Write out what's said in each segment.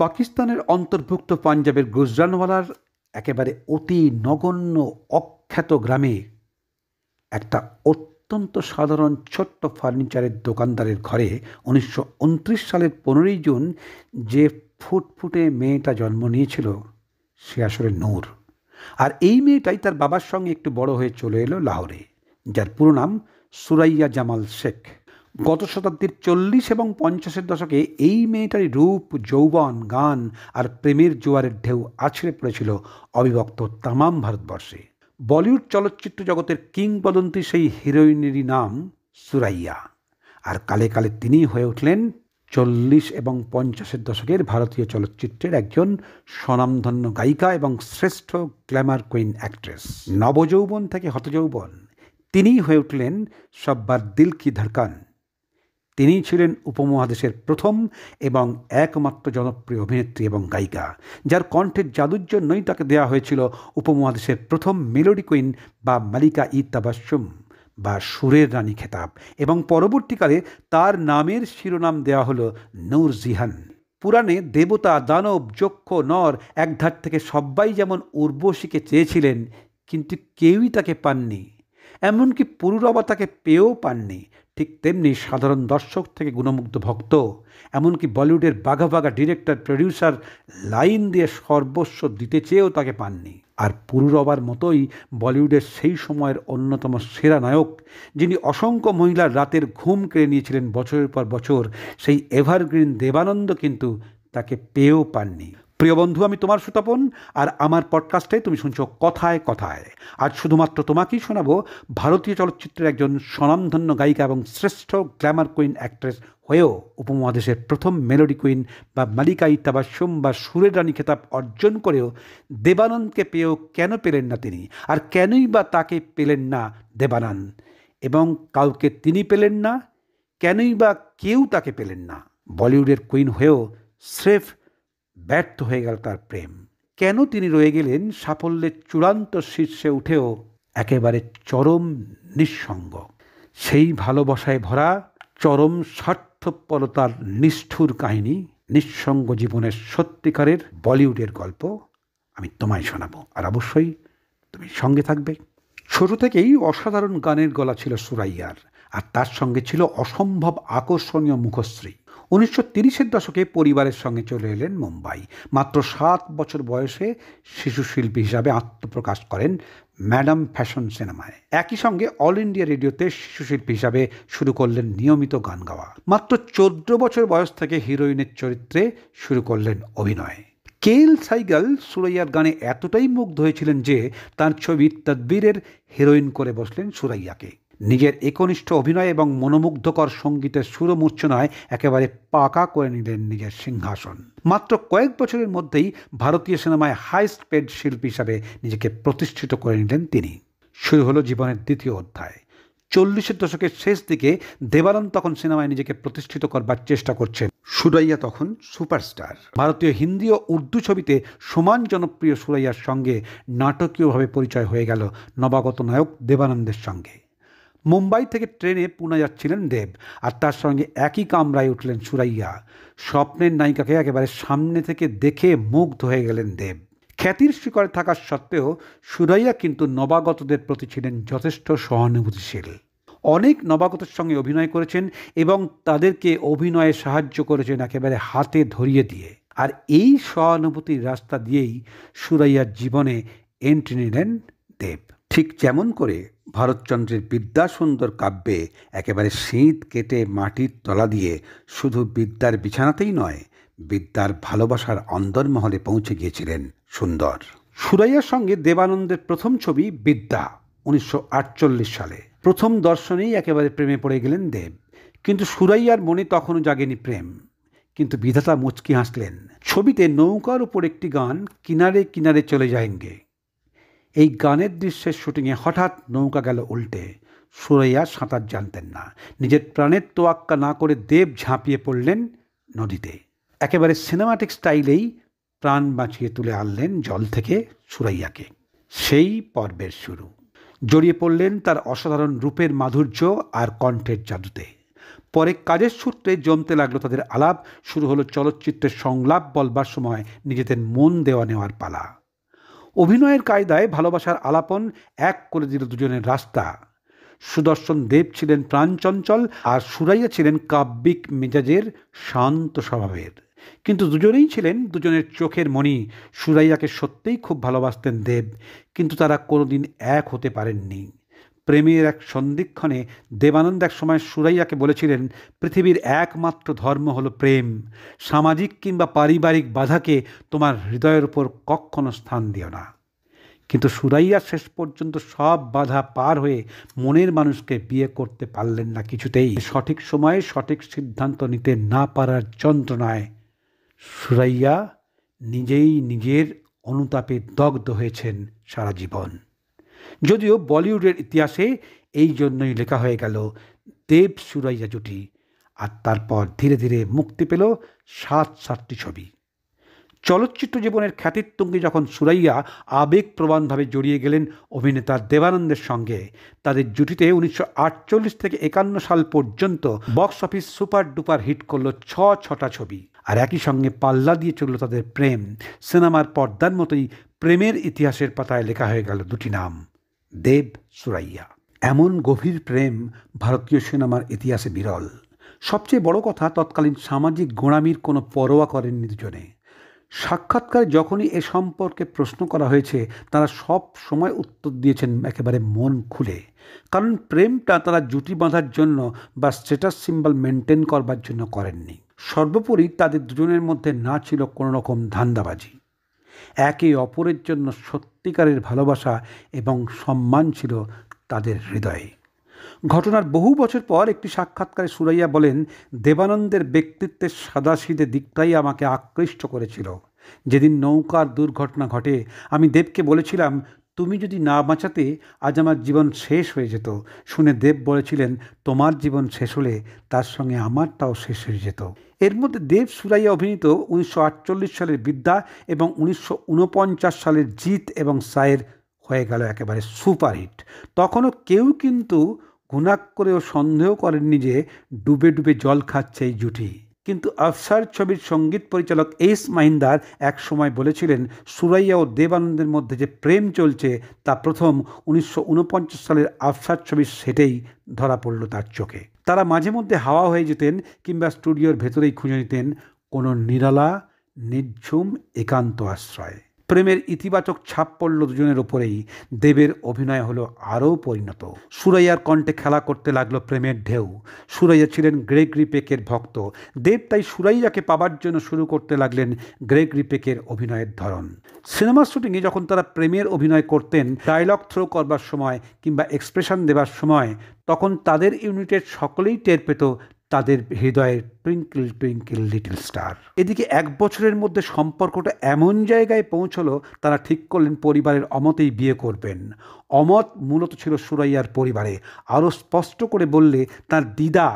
পাকিস্তানের অন্তর্ভুক্ত পাঞ্জাবের গুজরানওয়ালার একেবারে অতি নগণ্য অখ্যাত গ্রামে একটা অত্যন্ত সাধারণ ছোট্ট ফার্নিচারের দোকানদারের ঘরে 1929 সালের 15ই জুন যে ফুটফুটে মেয়েটা জন্ম নিয়েছিল সে আসলে নূর। আর এই মেয়েটাই তার বাবার সঙ্গে একটু বড় হয়ে চলে এলো লাহোরে, যার পুরো নাম সুরাইয়া জামাল শেখ। গত শতাব্দীর 40 এবং 50-এর দশকে এই মেয়েটারই রূপ, যৌবন, গান আর প্রেমের জোয়ারের ঢেউ আছড়ে পড়েছিল অবিভক্ত তামাম ভারতবর্ষে। বলিউড চলচ্চিত্র জগতের কিংবদন্তি সেই হিরোইনেরই নাম সুরাইয়া। আর কালে কালে তিনি হয়ে উঠলেন 40 এবং 50-এর দশকের ভারতীয় চলচ্চিত্রের একজন স্বনামধন্য গায়িকা এবং শ্রেষ্ঠ গ্ল্যামার কুইন অ্যাক্ট্রেস। নবযৌবন থেকে হতযৌবন তিনিই হয়ে উঠলেন সব্বার দিল কি ধড়কন। তিনিই ছিলেন উপমহাদেশের প্রথম এবং একমাত্র জনপ্রিয় অভিনেত্রী এবং গায়িকা, যার কণ্ঠের জাদুর জন্যই তাকে দেওয়া হয়েছিল উপমহাদেশের প্রথম মেলোডি কুইন বা মালিকা ই তাবাসসুম বা সুরের রানী খেতাব, এবং পরবর্তীকালে তার নামের শিরোনাম দেওয়া হলো নূর জিহান। পুরাণে দেবতা, দানব, যক্ষ, নর একধার থেকে সবাই যেমন উর্বশীকে চেয়েছিলেন, কিন্তু কেউই তাকে পাননি, এমনকি পুরুরবা তাকে পেয়েও পাননি। ঠিক তেমনি সাধারণ দর্শক থেকে গুণমুগ্ধ ভক্ত, এমনকি বলিউডের বাঘা বাঘা ডিরেক্টর, প্রডিউসার লাইন দিয়ে সর্বস্ব দিতে চেয়েও তাকে পাননি। আর পুরুরবার মতোই বলিউডের সেই সময়ের অন্যতম সেরা নায়ক, যিনি অসংখ্য মহিলার রাতের ঘুম কেড়ে নিয়েছিলেন বছরের পর বছর, সেই এভারগ্রিন দেবানন্দ কিন্তু তাকে পেয়েও পাননি। প্রিয় বন্ধু, আমি তোমার সুতপন, আর আমার পডকাস্টে তুমি শুনছো কথায় কথায়। আজ শুধুমাত্র তোমাকেই শোনাবো ভারতীয় চলচ্চিত্রের একজন স্বনামধন্য গায়িকা এবং শ্রেষ্ঠ গ্ল্যামার কুইন অ্যাক্ট্রেস হয়েও উপমহাদেশের প্রথম মেলোডি কুইন বা মালিকা ই তাবাসসুম বা সুরের রানী খেতাব অর্জন করেও দেবানন্দকে পেয়েও কেন পেলেন না তিনি, আর কেনই বা তাকে পেলেন না দেবানন্দ, এবং কাউকে তিনি পেলেন না, কেনই বা কেউ তাকে পেলেন না। বলিউডের কুইন হয়েও স্রেফ ব্যর্থ হয়ে গেল তার প্রেম। কেন তিনি রয়ে গেলেন সাফল্যের চূড়ান্ত শীর্ষে উঠেও একেবারে চরম নিঃসঙ্গ? সেই ভালোবাসায় ভরা চরম স্বার্থপরতার নিষ্ঠুর কাহিনী, নিঃসঙ্গ জীবনের সত্যিকারের বলিউডের গল্প আমি তোমায় শোনাবো, আর অবশ্যই তুমি সঙ্গে থাকবে। ছোট থেকেই অসাধারণ গানের গলা ছিল সুরাইয়ার, আর তার সঙ্গে ছিল অসম্ভব আকর্ষণীয় মুখশ্রী। 1930-এর দশকে পরিবারের সঙ্গে চলে এলেন মুম্বাই। মাত্র 7 বছর বয়সে শিশু শিল্পী হিসাবে আত্মপ্রকাশ করেন ম্যাডাম ফ্যাশন সিনেমায়। একই সঙ্গে অল ইন্ডিয়া রেডিওতে শিশু শিল্পী হিসাবে শুরু করলেন নিয়মিত গান গাওয়া। মাত্র 14 বছর বয়স থেকে হিরোইনের চরিত্রে শুরু করলেন অভিনয়। কেএল সাইগাল সুরাইয়ার গানে এতটাই মুগ্ধ হয়েছিলেন যে তার ছবি তদবিরের হিরোইন করে বসলেন সুরাইয়াকে। নিজের একনিষ্ঠ অভিনয় এবং মনোমুগ্ধকর সঙ্গীতের সুরমূর্ছনায় একেবারে পাকা করে নিলেন নিজের সিংহাসন। মাত্র কয়েক বছরের মধ্যেই ভারতীয় সিনেমায় হাইস্ট পেড শিল্পী হিসাবে নিজেকে প্রতিষ্ঠিত করে নিলেন তিনি। শুরু হলো জীবনের দ্বিতীয় অধ্যায়। 40-এর দশকের শেষ দিকে দেবানন্দ তখন সিনেমায় নিজেকে প্রতিষ্ঠিত করবার চেষ্টা করছেন। সুরাইয়া তখন সুপারস্টার। ভারতীয় হিন্দি ও উর্দু ছবিতে সমান জনপ্রিয় সুরাইয়ার সঙ্গে নাটকীয়ভাবে পরিচয় হয়ে গেল নবাগত নায়ক দেবানন্দের সঙ্গে। মুম্বাই থেকে ট্রেনে পুনে যাচ্ছিলেন দেব, আর তার সঙ্গে একই কামরায় উঠলেন সুরাইয়া। স্বপ্নের নায়িকাকে একেবারে সামনে থেকে দেখে মুগ্ধ হয়ে গেলেন দেব। খ্যাতির শিখরে থাকার সত্ত্বেও সুরাইয়া কিন্তু নবাগতদের প্রতি ছিলেন যথেষ্ট সহানুভূতিশীল। অনেক নবাগতের সঙ্গে অভিনয় করেছেন এবং তাদেরকে অভিনয়ে সাহায্য করেছেন একেবারে হাতে ধরিয়ে দিয়ে। আর এই সহানুভূতির রাস্তা দিয়েই সুরাইয়ার জীবনে এন্ট্রি নিলেন দেব। ঠিক যেমন করে ভারতচন্দ্রের বিদ্যাসুন্দর কাব্যে একেবারে শীত কেটে মাটির তলা দিয়ে শুধু বিদ্যার বিছানাতেই নয়, বিদ্যার ভালোবাসার অন্দরমহলে পৌঁছে গিয়েছিলেন সুন্দর। সুরাইয়ার সঙ্গে দেবানন্দের প্রথম ছবি বিদ্যা 1948 সালে। প্রথম দর্শনেই একেবারে প্রেমে পড়ে গেলেন দেব, কিন্তু সুরাইয়ার মনে তখনও জাগেনি প্রেম। কিন্তু বিধাতা মুচকি হাসলেন। ছবিতে নৌকার উপর একটি গান কিনারে কিনারে চলে যায়েঙ্গে, এই গানের দৃশ্যের শুটিংয়ে হঠাৎ নৌকা গেল উল্টে। সুরাইয়া সাঁতার জানতেন না। নিজের প্রাণের তোয়াক্কা না করে দেব ঝাঁপিয়ে পড়লেন নদীতে। একেবারে সিনেমাটিক স্টাইলেই প্রাণ বাঁচিয়ে তুলে আনলেন জল থেকে সুরাইয়াকে। সেই পর্বের শুরু। জড়িয়ে পড়লেন তার অসাধারণ রূপের মাধুর্য আর কণ্ঠের জাদুতে। পরে কাজের সূত্রে জমতে লাগলো তাদের আলাপ, শুরু হলো চলচ্চিত্রের সংলাপ বলবার সময় নিজেদের মন দেওয়া নেওয়ার পালা। অভিনয়ের কায়দায় ভালোবাসার আলাপন এক করে দিল দুজনের রাস্তা। সুদর্শন দেব ছিলেন প্রাণচঞ্চল আর সুরাইয়া ছিলেন কাব্যিক মেজাজের, শান্ত স্বভাবের। কিন্তু দুজনেই ছিলেন দুজনের চোখের মণি। সুরাইয়াকে সত্যিই খুব ভালোবাসতেন দেব, কিন্তু তারা কোনোদিন এক হতে পারেননি। প্রেমের এক সন্ধিক্ষণে দেবানন্দ এক সময় সুরাইয়াকে বলেছিলেন, পৃথিবীর একমাত্র ধর্ম হলো প্রেম। সামাজিক কিংবা পারিবারিক বাধাকে তোমার হৃদয়ের উপর কখনো স্থান দিও না। কিন্তু সুরাইয়া শেষ পর্যন্ত সব বাধা পার হয়ে মনের মানুষকে বিয়ে করতে পারলেন না কিছুতেই। সঠিক সময়ে সঠিক সিদ্ধান্ত নিতে না পারার যন্ত্রণায় সুরাইয়া নিজেই নিজের অনুতাপে দগ্ধ হয়েছেন সারা জীবন। যদিও বলিউডের ইতিহাসে এই জন্যই লেখা হয়ে গেল দেব সুরাইয়া জুটি। আর তারপর ধীরে ধীরে মুক্তি পেল 7-7টি ছবি। চলচ্চিত্র জীবনের খ্যাতির তুঙ্গে যখন সুরাইয়া আবেগপ্রবণভাবে জড়িয়ে গেলেন অভিনেতা দেবানন্দের সঙ্গে, তাদের জুটিতে 1948 থেকে 51 সাল পর্যন্ত box office super duper hit করল 6টা ছবি। আর একই সঙ্গে পাল্লা দিয়ে চলল তাদের প্রেম। সিনেমার পর্দার মতোই প্রেমের ইতিহাসের পাতায় লেখা হয়ে গেল দুটি নাম, দেব সুরাইয়া। এমন গভীর প্রেম ভারতীয় সিনেমার ইতিহাসে বিরল। সবচেয়ে বড় কথা, তৎকালীন সামাজিক গোঁড়ামির কোনো পরোয়া করেননি দুজনে। সাক্ষাৎকারে যখনই এ সম্পর্কে প্রশ্ন করা হয়েছে, তারা সব সময় উত্তর দিয়েছেন একেবারে মন খুলে। কারণ প্রেমটা তারা জুটি বাঁধার জন্য বা স্ট্যাটাস সিম্বল মেনটেন করবার জন্য করেননি। সর্বোপরি তাদের দুজনের মধ্যে না ছিল কোনো রকম ধান্দাবাজি। একে অপরের জন্য সত্যিকারের ভালোবাসা এবং সম্মান ছিল তাদের হৃদয়ে। ঘটনার বহু বছর পর একটি সাক্ষাৎকারে সুরাইয়া বলেন, দেবানন্দের ব্যক্তিত্বের সাদাসিধে দিকটাই আমাকে আকৃষ্ট করেছিল। যেদিন নৌকার দুর্ঘটনা ঘটে, আমি দেবকে বলেছিলাম, তুমি যদি না বাঁচাতে আজ আমার জীবন শেষ হয়ে যেত। শুনে দেব বলেছিলেন, তোমার জীবন শেষ হলে তার সঙ্গে আমারটাও শেষ হয়ে যেত। এর মধ্যে দেব সুরাইয়া অভিনীত 1948 সালের বিদ্যা এবং 1949 সালের জিত এবং সায়ের হয়ে গেল একেবারে সুপারহিট। তখনও কেউ কিন্তু গুনাক করেও সন্দেহ করেননি যে ডুবে ডুবে জল খাচ্ছে এই জুটি। কিন্তু আফসার ছবির সঙ্গীত পরিচালক এস মাহিন্দার এক সময় বলেছিলেন, সুরাইয়া ও দেবানন্দের মধ্যে যে প্রেম চলছে তা প্রথম 1949 সালের আফসার ছবির সেটেই ধরা পড়ল তার চোখে। তারা মাঝে মধ্যে হাওয়া হয়ে যেতেন কিংবা স্টুডিওর ভেতরেই খুঁজে নিতেন কোনো নিরালা নির্ঝুম একান্ত আশ্রয়। প্রেমের ইতিবাচক ছাপ পড়ল দুজনের ওপরেই। দেবের অভিনয় হলো আরও পরিণত। সুরাইয়ার কণ্ঠে খেলা করতে লাগলো প্রেমের ঢেউ। সুরাইয়া ছিলেন গ্রেগরি পেকের ভক্ত। দেব তাই সুরাইয়াকে পাবার জন্য শুরু করতে লাগলেন গ্রেগরি পেকের অভিনয়ের ধরন। সিনেমার শুটিংয়ে যখন তারা প্রেমের অভিনয় করতেন, ডায়লগ থ্রো করবার সময় কিংবা এক্সপ্রেশন দেবার সময়, তখন তাদের ইউনিটের সকলেই টের পেত তাদের হৃদয়ের টুইঙ্কেল টুইঙ্কেল লিটল স্টার। এদিকে 1 বছরের মধ্যে সম্পর্কটা এমন জায়গায় পৌঁছলো, তারা ঠিক করলেন পরিবারের অমতেই বিয়ে করবেন। অমত মূলত ছিল সুরাইয়ার পরিবারে। আরও স্পষ্ট করে বললে, তার দিদা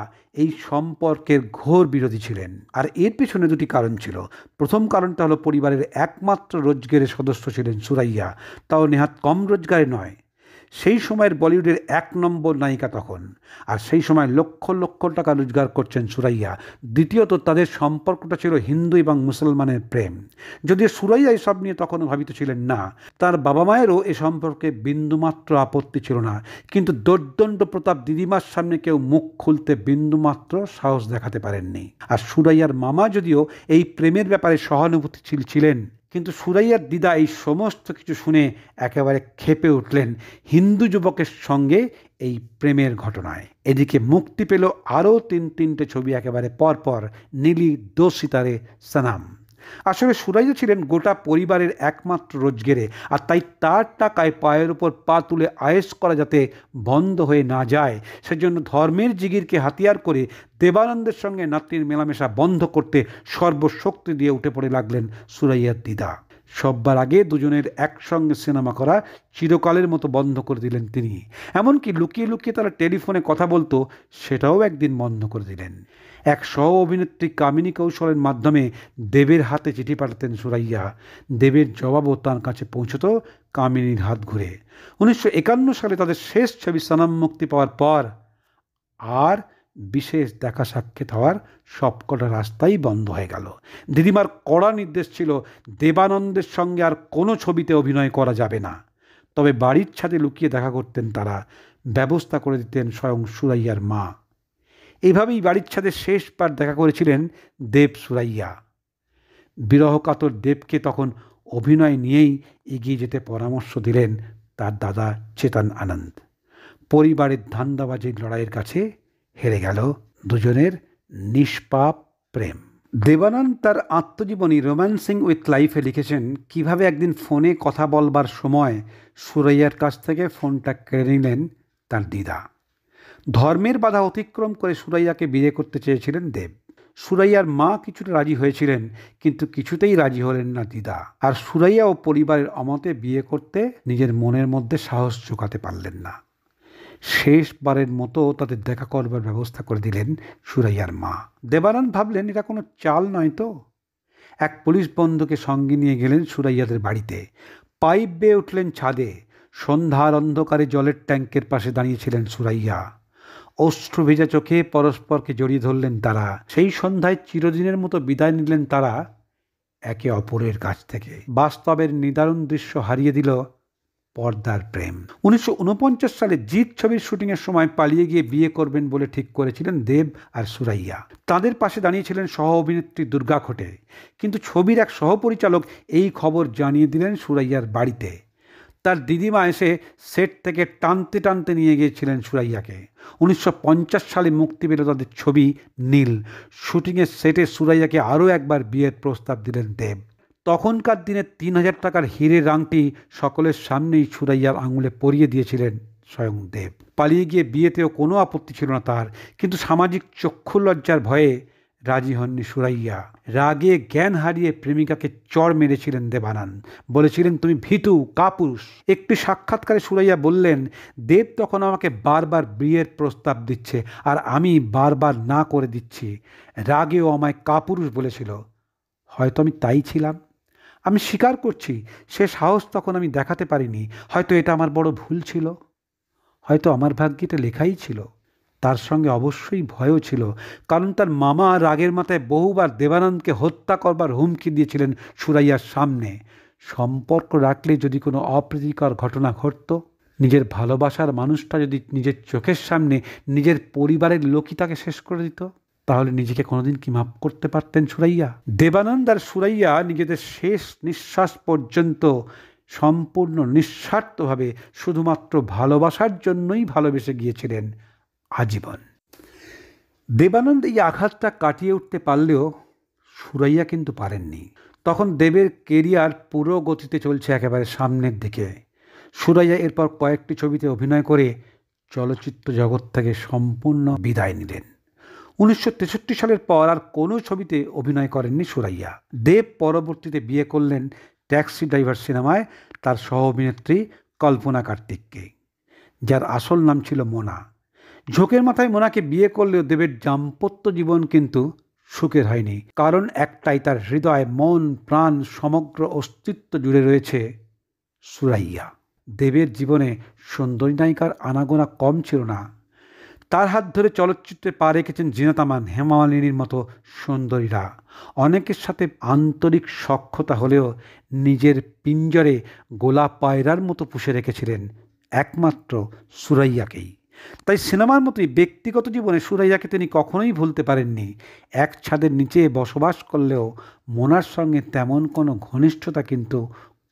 এই সম্পর্কের ঘোর বিরোধী ছিলেন। আর এর পেছনে দুটি কারণ ছিল। প্রথম কারণটা হলো, পরিবারের একমাত্র রোজগারের সদস্য ছিলেন সুরাইয়া, তাও নেহাত কম রোজগারে নয়। সেই সময়ের বলিউডের 1 নম্বর নায়িকা তখন, আর সেই সময় লক্ষ লক্ষ টাকা রোজগার করছেন সুরাইয়া। দ্বিতীয়ত, তাদের সম্পর্কটা ছিল হিন্দু এবং মুসলমানের প্রেম। যদিও সুরাইয়া এসব নিয়ে তখনও ভাবিত ছিলেন না, তার বাবা মায়েরও এ সম্পর্কে বিন্দুমাত্র আপত্তি ছিল না। কিন্তু দোর্দণ্ড প্রতাপ দিদিমার সামনে কেউ মুখ খুলতে বিন্দুমাত্র সাহস দেখাতে পারেননি। আর সুরাইয়ার মামা যদিও এই প্রেমের ব্যাপারে সহানুভূতিশীল ছিলেন, কিন্তু সুরাইয়ার দিদা এই সমস্ত কিছু শুনে একেবারে ক্ষেপে উঠলেন হিন্দু যুবকের সঙ্গে এই প্রেমের ঘটনায়। এদিকে মুক্তি পেল আরও 3টে ছবি একেবারে পরপর, নীলি, দো সিতারে, সনম। আসলে সুরাইয়া ছিলেন গোটা পরিবারের একমাত্র রোজগেরে, আর তাই তার টাকায় পায়ের উপর পা তুলে আয়েশ করা যাতে বন্ধ হয়ে না যায়, সেজন্য ধর্মের জিগিরকে হাতিয়ার করে দেবানন্দের সঙ্গে নাতনির মেলামেশা বন্ধ করতে সর্বশক্তি দিয়ে উঠে পড়ে লাগলেন সুরাইয়ার দিদা। সববার আগে দুজনের একসঙ্গে সিনেমা করা চিরকালের মতো বন্ধ করে দিলেন তিনি। এমনকি লুকিয়ে লুকিয়ে তারা টেলিফোনে কথা বলতো, সেটাও একদিন বন্ধ করে দিলেন। এক সহ অভিনেত্রী কামিনী কৌশলের মাধ্যমে দেবের হাতে চিঠি পাঠাতেন সুরাইয়া। দেবের জবাবও তার কাছে পৌঁছত কামিনীর হাত ঘুরে। 1951 সালে তাদের শেষ ছবি সনম মুক্তি পাওয়ার পর আর বিশেষ দেখা সাক্ষাৎ হওয়ার সবকটা রাস্তাই বন্ধ হয়ে গেল। দিদিমার কড়া নির্দেশ ছিল দেবানন্দের সঙ্গে আর কোনো ছবিতে অভিনয় করা যাবে না। তবে বাড়ির ছাদে লুকিয়ে দেখা করতেন তারা, ব্যবস্থা করে দিতেন স্বয়ং সুরাইয়ার মা। এইভাবেই বাড়ির ছাদে শেষবার দেখা করেছিলেন দেব সুরাইয়া। বিরহকাতর দেবকে তখন অভিনয় নিয়েই এগিয়ে যেতে পরামর্শ দিলেন তার দাদা চেতন আনন্দ। পরিবারের ধান্দাবাজির লড়াইয়ের কাছে হেরে গেল দুজনের নিষ্পাপ প্রেম। দেবানন্দ তার আত্মজীবনী রোম্যান্সিং উইথ লাইফে লিখেছেন কিভাবে একদিন ফোনে কথা বলবার সময় সুরাইয়ার কাছ থেকে ফোনটা কেড়ে নিলেন তার দিদা। ধর্মের বাধা অতিক্রম করে সুরাইয়াকে বিয়ে করতে চেয়েছিলেন দেব। সুরাইয়ার মা কিছুটা রাজি হয়েছিলেন, কিন্তু কিছুতেই রাজি হলেন না দিদা। আর সুরাইয়া ও পরিবারের অমতে বিয়ে করতে নিজের মনের মধ্যে সাহস জোগাতে পারলেন না। শেষবারের মতো তাদের দেখা করবার ব্যবস্থা করে দিলেন সুরাইয়ার মা। দেবানন্দ ভাবলেন এটা কোনো চাল নয় তো। এক পুলিশ বন্ধুকে সঙ্গে নিয়ে গেলেন সুরাইয়াদের বাড়িতে। পাইপ বেয়ে উঠলেন ছাদে। সন্ধ্যার অন্ধকারে জলের ট্যাঙ্কের পাশে দাঁড়িয়েছিলেন সুরাইয়া। অশ্রু ভেজা চোখে পরস্পরকে জড়িয়ে ধরলেন তারা। সেই সন্ধ্যায় চিরদিনের মতো বিদায় নিলেন তারা একে অপরের কাছ থেকে। বাস্তবের নিদারুণ দৃশ্য হারিয়ে দিল পর্দার প্রেম। 1949 সালে জিত ছবির শুটিংয়ের সময় পালিয়ে গিয়ে বিয়ে করবেন বলে ঠিক করেছিলেন দেব আর সুরাইয়া। তাদের পাশে দাঁড়িয়েছিলেন সহ অভিনেত্রী দুর্গা খোটে। কিন্তু ছবির এক সহপরিচালক এই খবর জানিয়ে দিলেন সুরাইয়ার বাড়িতে। তার দিদিমা এসে সেট থেকে টানতে টানতে নিয়ে গিয়েছিলেন সুরাইয়াকে। 1950 সালে মুক্তি পেল তাদের ছবি নীল। শুটিংয়ের সেটে সুরাইয়াকে আরও একবার বিয়ের প্রস্তাব দিলেন দেব। তখনকার দিনে 3000 টাকার হীরের আংটি সকলের সামনেই সুরাইয়ার আঙুলে পরিয়ে দিয়েছিলেন স্বয়ং দেব। পালিয়ে গিয়ে বিয়েতেও কোনো আপত্তি ছিল না তার, কিন্তু সামাজিক চক্ষু লজ্জার ভয়ে রাজি হননি সুরাইয়া। রাগে জ্ঞান হারিয়ে প্রেমিকাকে চড় মেরেছিলেন দেবানন্দ। বলেছিলেন তুমি ভীতু কাপুরুষ। একটি সাক্ষাৎকারে সুরাইয়া বললেন দেব তখন আমাকে বারবার বিয়ের প্রস্তাব দিচ্ছে আর আমি বারবার না করে দিচ্ছি। রাগেও আমায় কাপুরুষ বলেছিল। হয়তো আমি তাই ছিলাম। আমি স্বীকার করছি সে সাহস তখন আমি দেখাতে পারিনি। হয়তো এটা আমার বড় ভুল ছিল। হয়তো আমার ভাগ্যে এটা লেখাই ছিল। তার সঙ্গে অবশ্যই ভয়ও ছিল, কারণ তার মামা রাগের মাথায় বহুবার দেবানন্দকে হত্যা করবার হুমকি দিয়েছিলেন সুরাইয়ার সামনে। সম্পর্ক রাখলে যদি কোনো অপ্রীতিকর ঘটনা ঘটত, নিজের ভালোবাসার মানুষটা যদি নিজের চোখের সামনে নিজের পরিবারের লোকই তাকে শেষ করে দিত, তাহলে নিজেকে কোনোদিন কি মাপ করতে পারতেন সুরাইয়া? দেবানন্দ আর সুরাইয়া নিজেদের শেষ নিঃশ্বাস পর্যন্ত সম্পূর্ণ নিঃস্বার্থভাবে শুধুমাত্র ভালোবাসার জন্যই ভালোবেসে গিয়েছিলেন আজীবন। দেবানন্দ এই আঘাতটা কাটিয়ে উঠতে পারলেও সুরাইয়া কিন্তু পারেননি। তখন দেবের কেরিয়ার পুরো গতিতে চলছে একেবারে সামনের দিকে। সুরাইয়া এরপর কয়েকটি ছবিতে অভিনয় করে চলচ্চিত্র জগৎ থেকে সম্পূর্ণ বিদায় নিলেন। 1963 সালের পর আর কোনো ছবিতে অভিনয় করেননি সুরাইয়া। দেব পরবর্তীতে বিয়ে করলেন ট্যাক্সি ড্রাইভার সিনেমায় তার সহ অভিনেত্রী কল্পনা কার্তিককে, যার আসল নাম ছিল মোনা। ঝোঁকের মাথায় মোনাকে বিয়ে করলেও দেবের দাম্পত্য জীবন কিন্তু সুখের হয়নি। কারণ একটাই, তার হৃদয় মন প্রাণ সমগ্র অস্তিত্ব জুড়ে রয়েছে সুরাইয়া। দেবের জীবনে সুন্দরী নায়িকার আনাগোনা কম ছিল না। তার হাত ধরে চলচ্চিত্রে পা রেখেছেন জিনাত আমান, হেমা মালিনীর মতো সুন্দরীরা। অনেকের সাথে আন্তরিক সখ্যতা হলেও নিজের পিঞ্জরে গোলাপ পায়রার মতো পুষে রেখেছিলেন একমাত্র সুরাইয়াকেই। তাই সিনেমার মতোই ব্যক্তিগত জীবনে সুরাইয়াকে তিনি কখনোই ভুলতে পারেননি। এক ছাদের নিচে বসবাস করলেও মোনার সঙ্গে তেমন কোনো ঘনিষ্ঠতা কিন্তু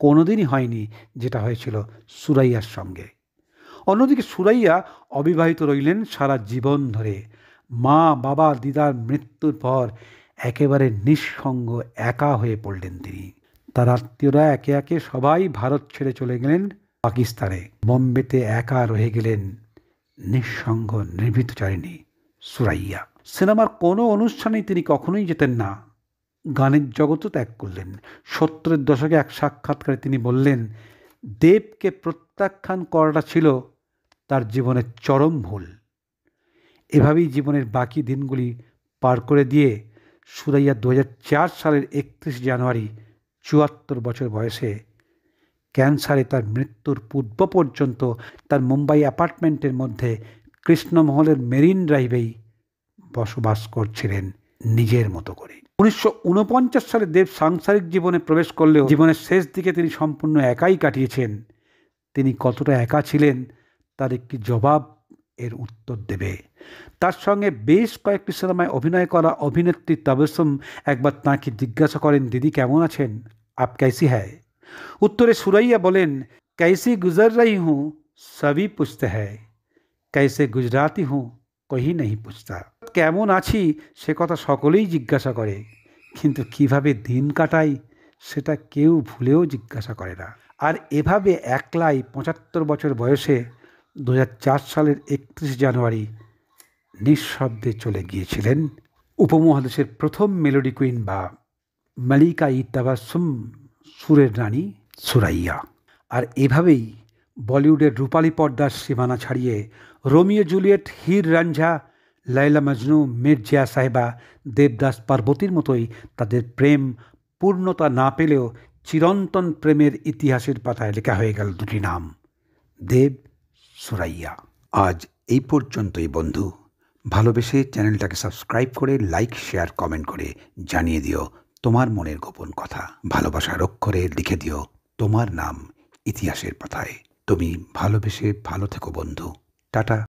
কোনোদিনই হয়নি যেটা হয়েছিল সুরাইয়ার সঙ্গে। অন্যদিকে সুরাইয়া অবিবাহিত রইলেন সারা জীবন ধরে। মা বাবা দিদার মৃত্যুর পর একেবারে নিঃসঙ্গ একা হয়ে পড়লেন তিনি। তার আত্মীয়রা একে একে সবাই ভারত ছেড়ে চলে গেলেন পাকিস্তানে। বোম্বেতে একা রয়ে গেলেন নিঃসঙ্গ নির্ভীতচারিণী সুরাইয়া। সিনেমার কোনো অনুষ্ঠানেই তিনি কখনোই যেতেন না। গানের জগতও ত্যাগ করলেন। 70-এর দশকে এক সাক্ষাৎকারে তিনি বললেন দেবকে প্রত্যাখ্যান করাটা ছিল তার জীবনের চরম ভুল। এভাবেই জীবনের বাকি দিনগুলি পার করে দিয়ে সুরাইয়া 2004 সালের 31 জানুয়ারি 74 বছর বয়সে ক্যান্সারে তার মৃত্যুর পূর্ব পর্যন্ত তার মুম্বাই অ্যাপার্টমেন্টের মধ্যে কৃষ্ণমহলের মেরিন ড্রাইভেই বসবাস করছিলেন নিজের মতো করে। 1949 সালে দেব সাংসারিক জীবনে প্রবেশ করলেও জীবনের শেষ দিকে তিনি সম্পূর্ণ একাই কাটিয়েছেন। তিনি কতটা একা ছিলেন তার একটি জবাব এর উত্তর দেবে। তার সঙ্গে বেশ কয়েকটি সিনেমায় অভিনয় করা অভিনেত্রী তাবসুম একবার তাঁকে জিজ্ঞাসা করেন, দিদি কেমন আছেন, আপ कैसी है? উত্তরে সুরাইয়া বলেন, कैसी गुजर रही हूँ सभी पूछते हैं, कैसे गुजराती हूँ कोई नहीं पूछता। কেমন আছি সে কথা সকলেই জিজ্ঞাসা করে, কিন্তু কিভাবে দিন কাটাই সেটা কেউ ভুলেও জিজ্ঞাসা করে না। আর এভাবে একলাই 75 বছর বয়সে 2004 সালের 31 জানুয়ারি নিঃশব্দে চলে গিয়েছিলেন উপমহাদেশের প্রথম মেলোডি কুইন বা মালিকা-ই তাবাসসুম, সুরের রানী সুরাইয়া। আর এভাবেই বলিউডের রূপালী পর্দার সীমানা ছাড়িয়ে রোমিও জুলিয়েট, হীর রাঞ্ঝা, লায়লা মজনু, মির্জা সাহেবা, দেবদাস পার্বতীর মতোই তাদের প্রেম পূর্ণতা না পেলেও চিরন্তন প্রেমের ইতিহাসের পাতায় লেখা হয়ে গেল দুটি নাম, দেব, সুরাইয়া। আজ এই পর্যন্তই বন্ধু। ভালোবেসে চ্যানেলটাকে সাবস্ক্রাইব করে লাইক, শেয়ার, কমেন্ট করে জানিয়ে দিও তোমার মনের গোপন কথা। ভালোবাসার অক্ষরে লিখে দিও তোমার নাম ইতিহাসের পাতায়। তুমি ভালোবেসে ভালো থেকো বন্ধু। টাটা।